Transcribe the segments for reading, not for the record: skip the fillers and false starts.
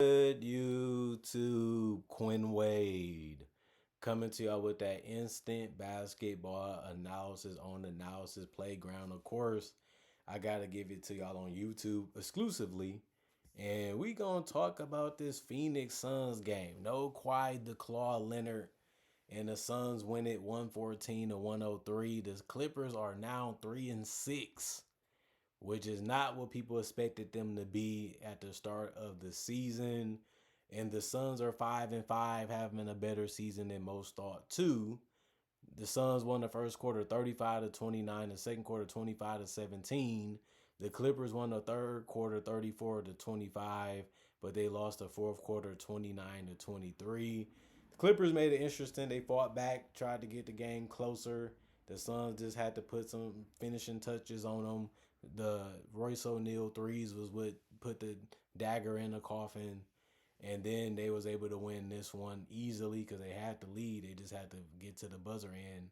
Good YouTube, Quinn Wade coming to y'all with that instant basketball analysis on Analysis Playground. Of course, I gotta give it to y'all on YouTube exclusively, and we gonna talk about this Phoenix Suns game. No Kawhi the Claw Leonard, and the Suns win it 114 to 103. The Clippers are now 3-6, which is not what people expected them to be at the start of the season. And the Suns are 5-5, having a better season than most thought too. The Suns won the first quarter 35 to 29, the second quarter 25 to 17. The Clippers won the third quarter 34 to 25, but they lost the fourth quarter 29 to 23. The Clippers made it interesting. They fought back, tried to get the game closer. The Suns just had to put some finishing touches on them. The Royce O'Neal threes was what put the dagger in the coffin, and then they was able to win this one easily because they had the lead. They just had to get to the buzzer end,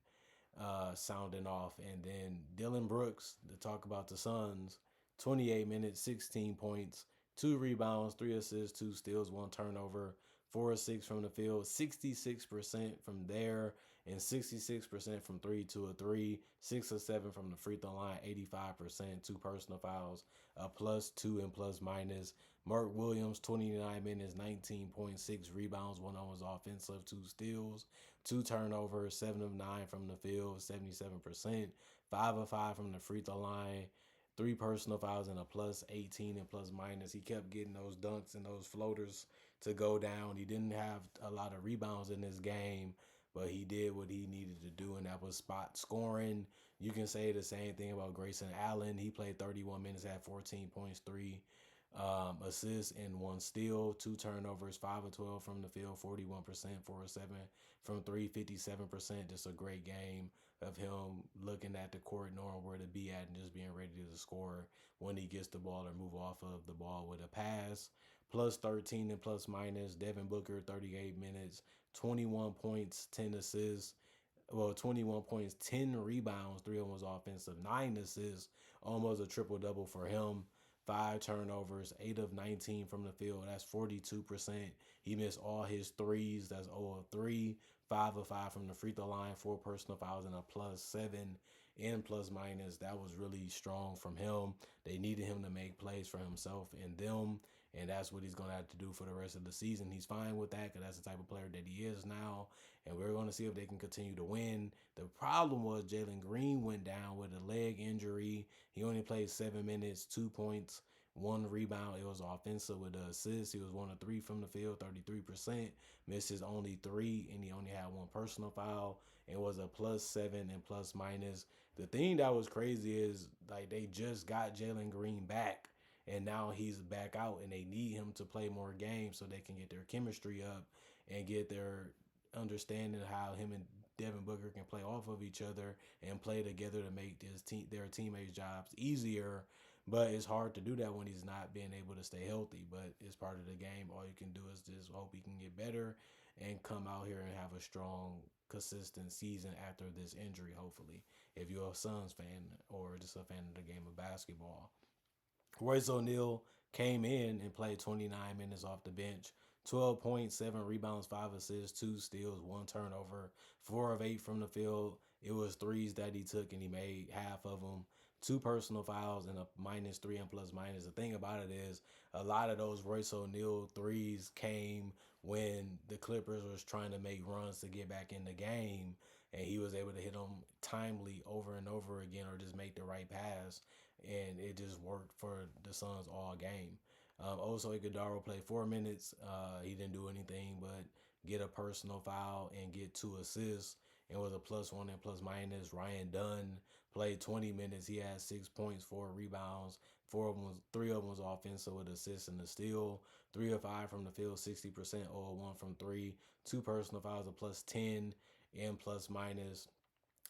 sounding off. And then Dylan Brooks, to talk about the Suns, 28 minutes, 16 points, 2 rebounds, 3 assists, 2 steals, 1 turnover, 4 of 6 from the field, 66% from there, and 66% from 3, 2 of 3, 6 of 7 from the free throw line, 85%, 2 personal fouls, a +2 and plus minus. Mark Williams, 29 minutes, 19.6 rebounds, 1 on was offensive, 2 steals, 2 turnovers, 7 of 9 from the field, 77%, 5 of 5 from the free throw line, 3 personal fouls, and a +18 and plus minus. He kept getting those dunks and those floaters to go down. He didn't have a lot of rebounds in this game, but he did what he needed to do, and that was spot scoring. You can say the same thing about Grayson Allen. He played 31 minutes, had 14 points, 3 assists, and 1 steal, 2 turnovers, 5 of 12 from the field, 41%, 4 of 7 from 3, 57%. Just a great game of him looking at the court, knowing where to be at, and just being ready to score when he gets the ball or move off of the ball with a pass. +13 and plus minus. Devin Booker, 38 minutes, 21 points, 10 assists. Well, 21 points, 10 rebounds, 3 of them was offensive, 9 assists, almost a triple double for him. 5 turnovers, 8 of 19 from the field. That's 42%. He missed all his threes. That's 0 of 3. 5 of 5 from the free throw line, 4 personal fouls, and a +7 in plus minus. That was really strong from him. They needed him to make plays for himself and them, and that's what he's going to have to do for the rest of the season. He's fine with that because that's the type of player that he is now, and we're going to see if they can continue to win. The problem was Jalen Green went down with a leg injury. He only played 7 minutes, 2 points, 1 rebound. It was offensive with the assist. He was 1 of 3 from the field, 33%. Missed his only 3, and he only had 1 personal foul. It was a +7 and plus minus. The thing that was crazy is like they just got Jalen Green back, and now he's back out, and they need him to play more games so they can get their chemistry up and get their understanding how him and Devin Booker can play off of each other and play together to make their teammates' jobs easier. But it's hard to do that when he's not being able to stay healthy. But it's part of the game. All you can do is just hope he can get better and come out here and have a strong, consistent season after this injury, hopefully, if you're a Suns fan or just a fan of the game of basketball. Royce O'Neal came in and played 29 minutes off the bench. 12 points, 7 rebounds, 5 assists, 2 steals, 1 turnover, 4 of 8 from the field. It was threes that he took, and he made half of them. 2 personal fouls and a -3 and plus minus. The thing about it is, a lot of those Royce O'Neal threes came when the Clippers was trying to make runs to get back in the game, and he was able to hit them timely over and over again, or just make the right pass, and it just worked for the Suns all game. Also, Iguodala played 4 minutes. He didn't do anything but get a personal foul and get 2 assists, and was a +1 and plus minus. Ryan Dunn played 20 minutes. He had 6 points, 4 rebounds. 3 of them was offensive with assists and a steal. 3 of 5 from the field, 60%, 0 of 1 from 3. 2 personal fouls, a +10 and plus minus.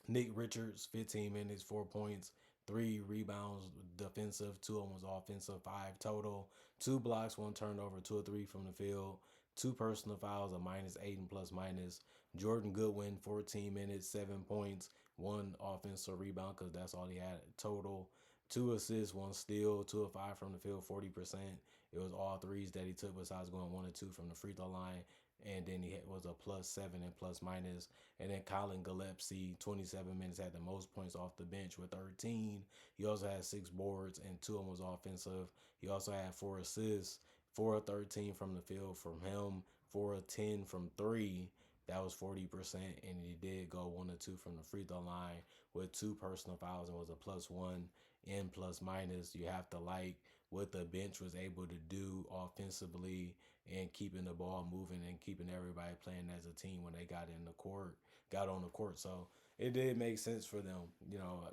Nick Richards, 15 minutes, 4 points, 3 rebounds, defensive, 2 of them was offensive, 5 total, 2 blocks, 1 turnover, 2 of 3 from the field, 2 personal fouls, a -8 and plus minus. Jordan Goodwin, 14 minutes, 7 points, 1 offensive rebound because that's all he had total. 2 assists, 1 steal, 2 of 5 from the field, 40%, It was all threes that he took besides going 1 or 2 from the free throw line. And then was a +7 and plus minus. And then Colin Gillespie, 27 minutes, had the most points off the bench with 13. He also had 6 boards, and 2 of them was offensive. He also had 4 assists, 4 of 13 from the field from him, 4 of 10 from three. That was 40%, and he did go 1 or 2 from the free throw line with 2 personal fouls and was a +1 in plus minus. You have to like what the bench was able to do offensively and keeping the ball moving and keeping everybody playing as a team when they got on the court. So it did make sense for them,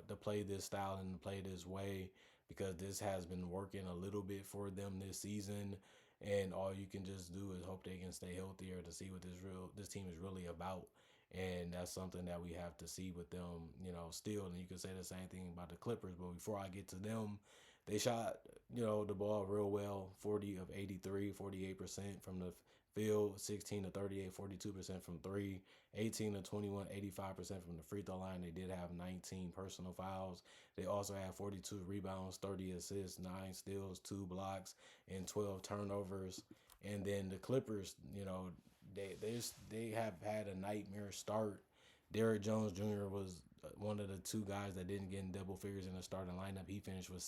to play this style and to play this way because this has been working a little bit for them this season. And all you can just do is hope they can stay healthier to see what this team is really about. And that's something that we have to see with them, still. And you can say the same thing about the Clippers. But before I get to them, they shot, the ball real well, 40 of 83, 48% from the field, 16 to 38, 42% from three, 18 to 21, 85% from the free throw line. They did have 19 personal fouls. They also had 42 rebounds, 30 assists, 9 steals, 2 blocks, and 12 turnovers. And then the Clippers, they have had a nightmare start. Derrick Jones Jr. was one of the 2 guys that didn't get in double figures in the starting lineup. He finished with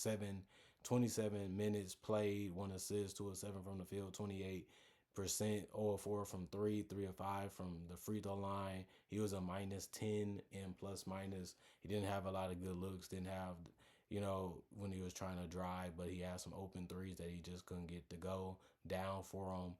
27 minutes played, 1 assist, 2 of 7 from the field, 28%, 0 of 4 from three, 3 of 5 from the free throw line. He was a -10 in plus minus. He didn't have a lot of good looks, didn't have, when he was trying to drive, but he had some open threes that he just couldn't get to go down for him.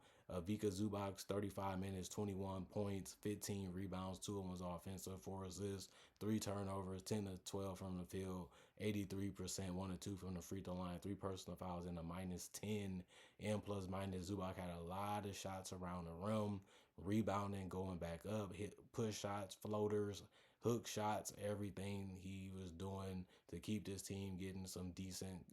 Vika Zubac, 35 minutes, 21 points, 15 rebounds, 2 of them was offensive, 4 assists, 3 turnovers, 10 to 12 from the field, 83%, 1 or 2 from the free throw line, 3 personal fouls, and a -10 and plus minus. Zubac had a lot of shots around the rim, rebounding, going back up, hit push shots, floaters, hook shots, everything he was doing to keep this team getting some decent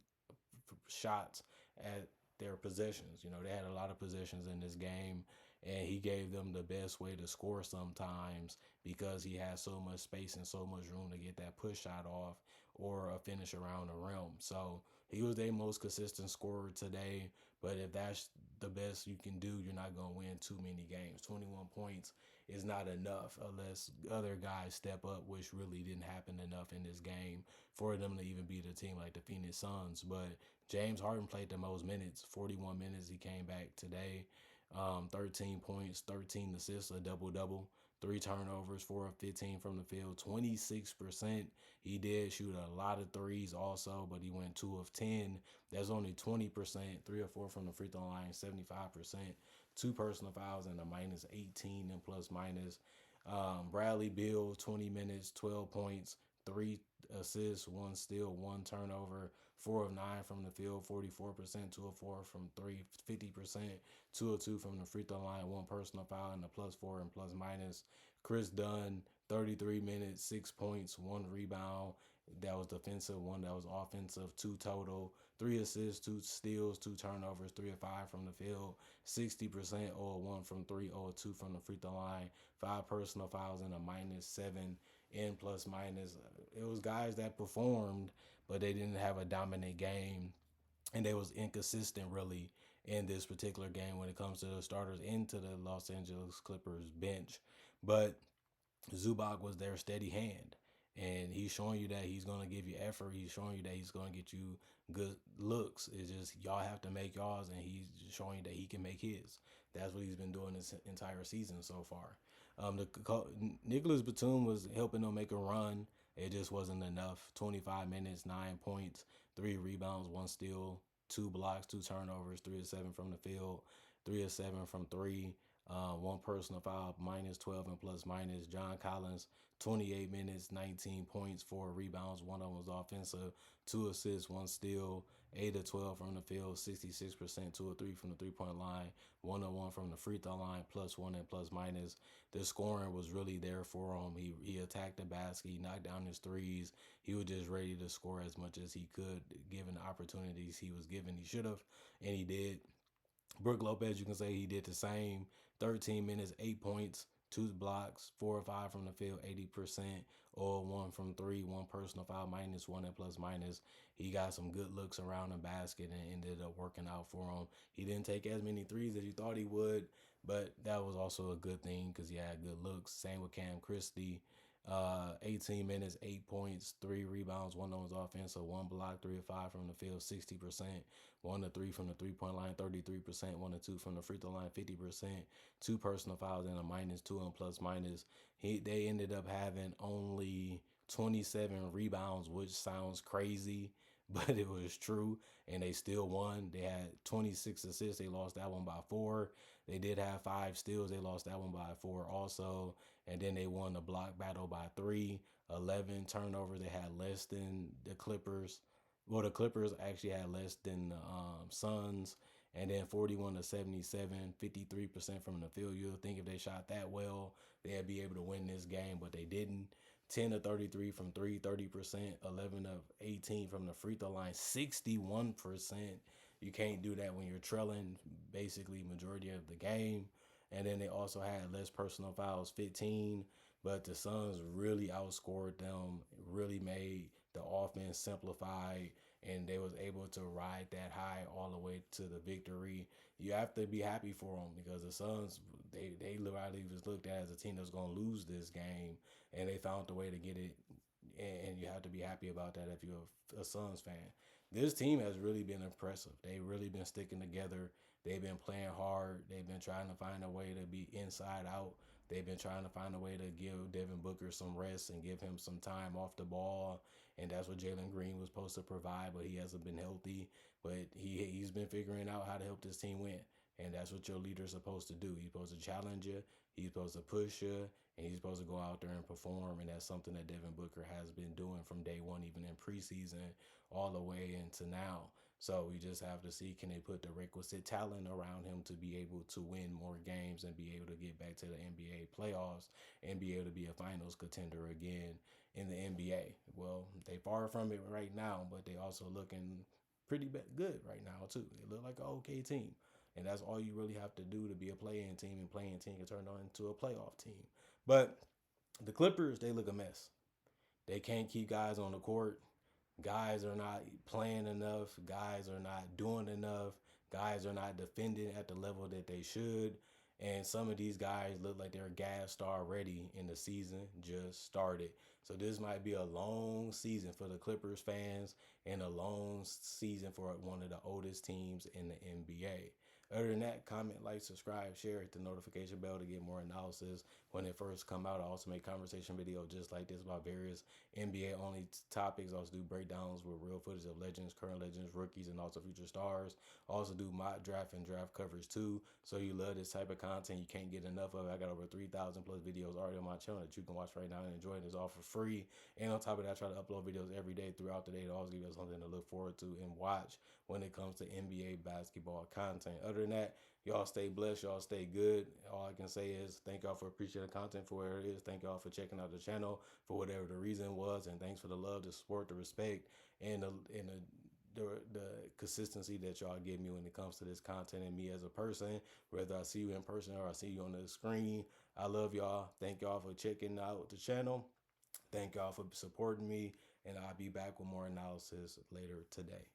shots at their possessions. They had a lot of possessions in this game, and he gave them the best way to score sometimes because he had so much space and so much room to get that push shot off or a finish around the rim. So he was their most consistent scorer today. But if that's the best you can do, you're not going to win too many games. 21 points is not enough unless other guys step up, which really didn't happen enough in this game for them to even beat a team like the Phoenix Suns. But James Harden played the most minutes, 41 minutes. He came back today, 13 points, 13 assists, a double-double, 3 turnovers, 4 of 15 from the field, 26%. He did shoot a lot of threes also, but he went 2 of 10. That's only 20%, 3 or 4 from the free throw line, 75%, 2 personal fouls, and a -18 and plus minus. Bradley Beal, 20 minutes, 12 points, 3 assists, 1 steal, 1 turnover, 4 of 9 from the field, 44%, 2 of 4 from three, 50%, 2 of 2 from the free throw line, 1 personal foul, and a +4 and plus minus. Chris Dunn, 33 minutes, 6 points, 1 rebound. That was defensive, 1 that was offensive, 2 total, 3 assists, 2 steals, 2 turnovers, 3 of 5 from the field, 60%, 0 of 1 from three, 0 of 2 from the free throw line, 5 personal fouls, and a -7 in plus minus. It was guys that performed, but they didn't have a dominant game, and they was inconsistent really in this particular game when it comes to the starters into the Los Angeles Clippers bench. But Zubac was their steady hand. And he's showing you that he's going to give you effort. He's showing you that he's going to get you good looks. It's just y'all have to make y'all's, and he's showing you that he can make his. That's what he's been doing this entire season so far. Nicholas Batum was helping them make a run. It just wasn't enough. 25 minutes, 9 points, 3 rebounds, 1 steal, 2 blocks, 2 turnovers, 3 of 7 from the field, 3 of 7 from three. 1 personal foul, -12 and plus minus. John Collins, 28 minutes, 19 points, 4 rebounds. 1 of them was offensive, 2 assists, 1 steal, 8 of 12 from the field, 66%, 2 of 3 from the 3-point line, 1 of 1 from the free throw line, +1 and plus minus. The scoring was really there for him. He attacked the basket, he knocked down his threes. He was just ready to score as much as he could, given the opportunities he was given. He should have, and he did. Brook Lopez, you can say he did the same. 13 minutes, 8 points, 2 blocks, 4 or 5 from the field, 80%, or 1 from 3, 1 personal foul, -1 and plus minus. He got some good looks around the basket and ended up working out for him. He didn't take as many threes as you thought he would, but that was also a good thing because he had good looks. Same with Cam Christie. 18 minutes, 8 points, 3 rebounds, 1 on his offense, so 1 block, 3 or 5 from the field, 60%, 1 to 3 from the 3-point line, 33%, 1 to 2 from the free throw line, 50%, 2 personal fouls and a -2 and plus minus. They ended up having only 27 rebounds, which sounds crazy, but it was true, and they still won. They had 26 assists. They lost that one by 4. They did have 5 steals. They lost that one by 4 also. And then they won the block battle by 3. 11 turnovers. They had less than the Clippers. Well, the Clippers actually had less than the Suns. And then 41 to 77, 53% from the field. You'll think if they shot that well, they'd be able to win this game, but they didn't. 10 to 33 from 3, 30%. 11 of 18 from the free throw line, 61%. You can't do that when you're trailing basically majority of the game. And then they also had less personal fouls, 15. But the Suns really outscored them, really made the offense simplified, and they was able to ride that high all the way to the victory. You have to be happy for them because the Suns, they literally was looked at as a team that's going to lose this game, and they found a way to get it. And you have to be happy about that if you're a Suns fan. This team has really been impressive. They've really been sticking together. They've been playing hard. They've been trying to find a way to be inside out. They've been trying to find a way to give Devin Booker some rest and give him some time off the ball. And that's what Jalen Green was supposed to provide, but he hasn't been healthy. But he's been figuring out how to help this team win. And that's what your leader's supposed to do. He's supposed to challenge you. He's supposed to push you. And he's supposed to go out there and perform. And that's something that Devin Booker has been doing from day one, even in preseason, all the way into now. So we just have to see, can they put the requisite talent around him to be able to win more games and be able to get back to the NBA playoffs and be able to be a finals contender again in the NBA. Well, they far from it right now, but they also looking pretty good right now too. They look like an okay team. And that's all you really have to do to be a play-in team, and play-in team can turn on into a playoff team. But the Clippers, they look a mess. They can't keep guys on the court. Guys are not playing enough. Guys are not doing enough. Guys are not defending at the level that they should. And some of these guys look like they're gassed already, and the season just started. So this might be a long season for the Clippers fans and a long season for one of the oldest teams in the NBA. Other than that, comment, like, subscribe, share, hit the notification bell to get more analysis when it first come out. I also make conversation videos just like this about various NBA only topics. I also do breakdowns with real footage of legends, current legends, rookies, and also future stars. I also do mock draft and draft coverage too. So you love this type of content, you can't get enough of it. I got over 3,000 plus videos already on my channel that you can watch right now and enjoy. It is all for free. And on top of that, I try to upload videos every day throughout the day to always give you something to look forward to and watch when it comes to NBA basketball content. Other than that, y'all stay blessed. Y'all stay good. All I can say is thank y'all for appreciating the content for where it is. Thank y'all for checking out the channel for whatever the reason was. And thanks for the love, the support, the respect, and the consistency that y'all give me when it comes to this content and me as a person, whether I see you in person or I see you on the screen. I love y'all. Thank y'all for checking out the channel. Thank y'all for supporting me. And I'll be back with more analysis later today.